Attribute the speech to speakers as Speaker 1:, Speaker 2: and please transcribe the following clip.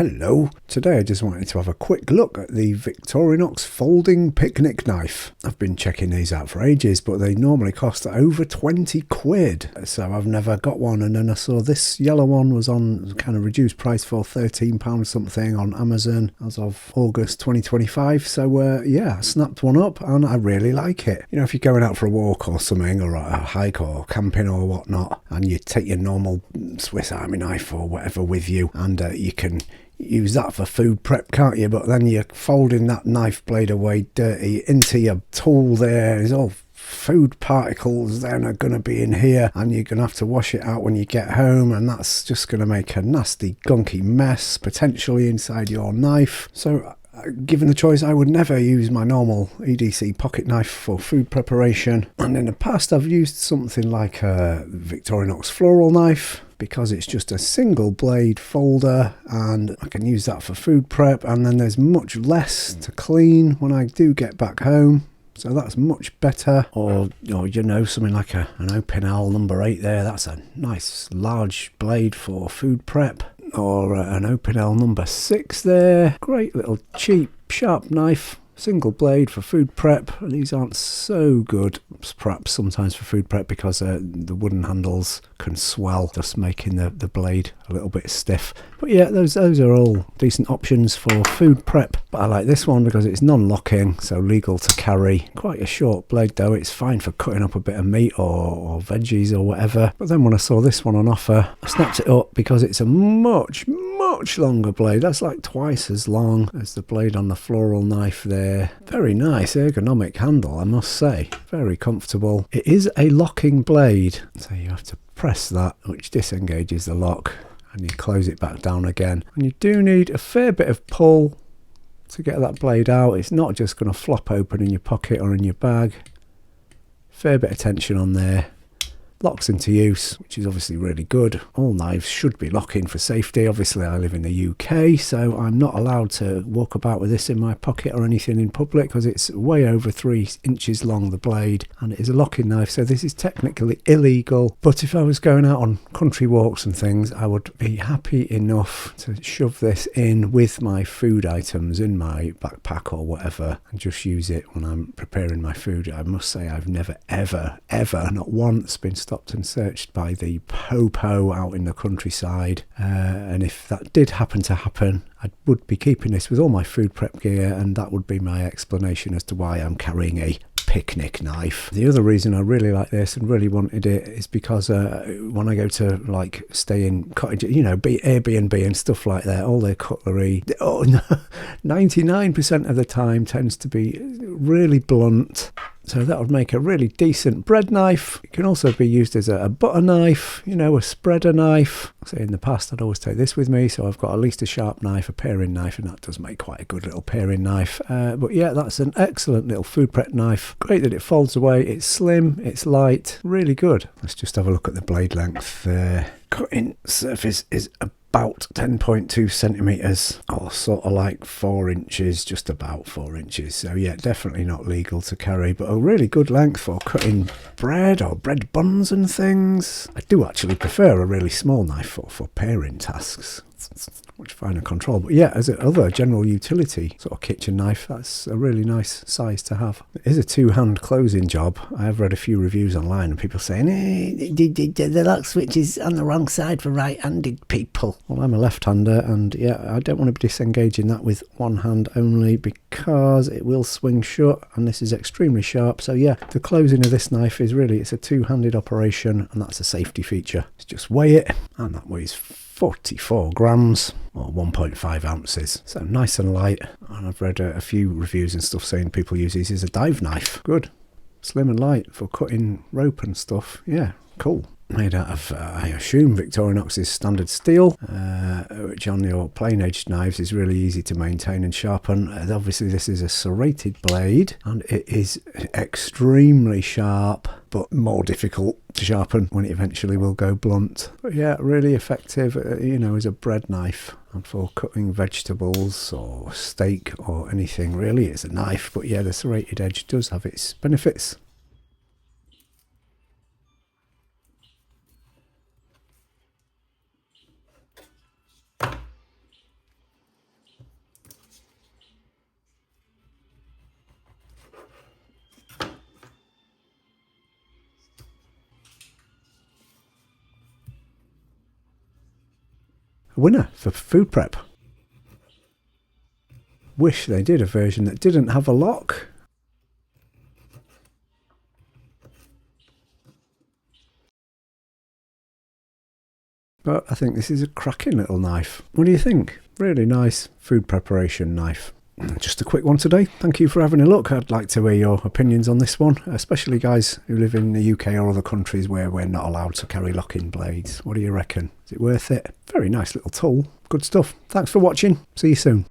Speaker 1: Hello, today I just wanted to have a quick look at the Victorinox folding picnic knife. I've been checking these out for ages, but they normally cost over 20 quid, so I've never got one. And then I saw this yellow one was on kind of reduced price for £13 something on Amazon as of August 2025, so yeah, I snapped one up and I really like it. You know, if you're going out for a walk or something, or a hike or camping or whatnot, and you take your normal Swiss Army knife or whatever with you, and you can use that for food prep, can't you? But then you're folding that knife blade away dirty into your tool there. There's all food particles then are going to be in here, and you're going to have to wash it out when you get home, and that's just going to make a nasty gunky mess potentially inside your knife. So given the choice, I would never use my normal EDC pocket knife for food preparation, and in the past I've used something like a Victorinox floral knife, because it's just a single blade folder and I can use that for food prep, and then there's much less to clean when I do get back home. So that's much better. Or you know, something like an Opinel number 8 there. That's a nice large blade for food prep. Or an Opinel number 6 there. Great little cheap sharp knife. Single blade for food prep. These aren't so good perhaps sometimes for food prep because the wooden handles can swell, just making the blade a little bit stiff. But yeah, those are all decent options for food prep. But I like this one because it's non-locking, so legal to carry. Quite a short blade though. It's fine for cutting up a bit of meat or veggies or whatever. But then when I saw this one on offer, I snapped it up because it's a much longer blade. That's like twice as long as the blade on the floral knife there. Very nice ergonomic handle, I must say. Very comfortable. It is a locking blade, so you have to press that, which disengages the lock, and you close it back down again. And you do need a fair bit of pull to get that blade out. It's not just going to flop open in your pocket or in your bag. Fair bit of tension on there. Locks into use, which is obviously really good. All knives should be locking for safety. Obviously I live in the UK, so I'm not allowed to walk about with this in my pocket or anything in public because it's way over 3 inches long, the blade, and it is a locking knife, so this is technically illegal. But if I was going out on country walks and things, I would be happy enough to shove this in with my food items in my backpack or whatever and just use it when I'm preparing my food. I must say I've never ever not once been stopped and searched by the popo out in the countryside, and if that did happen to happen, I would be keeping this with all my food prep gear, and that would be my explanation as to why I'm carrying a picnic knife. The other reason I really like this and really wanted it is because when I go to like stay in cottage, you know, Airbnb and stuff like that, all their cutlery, 99% of the time tends to be really blunt. So that would make a really decent bread knife. It can also be used as a butter knife, you know, a spreader knife. So in the past I'd always take this with me, so I've got at least a sharp knife, a paring knife, and that does make quite a good little paring knife. But yeah, that's an excellent little food prep knife. Great that it folds away, it's slim, it's light, really good. Let's just have a look at the blade length there. Cutting surface is about 10.2 centimeters, or sort of like 4 inches, just about 4 inches. So yeah, definitely not legal to carry, but a really good length for cutting bread or bread buns and things. I do actually prefer a really small knife for paring tasks. It's much finer control, but yeah, as other general utility sort of kitchen knife, that's a really nice size to have. It is a two-hand closing job. I have read a few reviews online and people saying the lock switch is on the wrong side for right-handed people. Well, I'm a left-hander, and yeah, I don't want to be disengaging that with one hand only because it will swing shut, and this is extremely sharp. So yeah, the closing of this knife is really, it's a two-handed operation, and that's a safety feature. It's just weigh it, and that weighs 44 grams or 1.5 ounces. So nice and light. And I've read a few reviews and stuff saying people use these as a dive knife. Good. Slim and light for cutting rope and stuff. Yeah, cool. Made out of, I assume, Victorinox's standard steel, which on your plain edged knives is really easy to maintain and sharpen. Obviously this is a serrated blade, and it is extremely sharp, but more difficult to sharpen when it eventually will go blunt. But yeah, really effective, you know, as a bread knife and for cutting vegetables or steak or anything. Really, it's a knife, but yeah, the serrated edge does have its benefits. A winner for food prep. Wish they did a version that didn't have a lock. But I think this is a cracking little knife. What do you think? Really nice food preparation knife. Just a quick one today. Thank you for having a look. I'd like to hear your opinions on this one, especially guys who live in the UK or other countries where we're not allowed to carry locking blades. What do you reckon? Is it worth it? Very nice little tool. Good stuff. Thanks for watching. See you soon.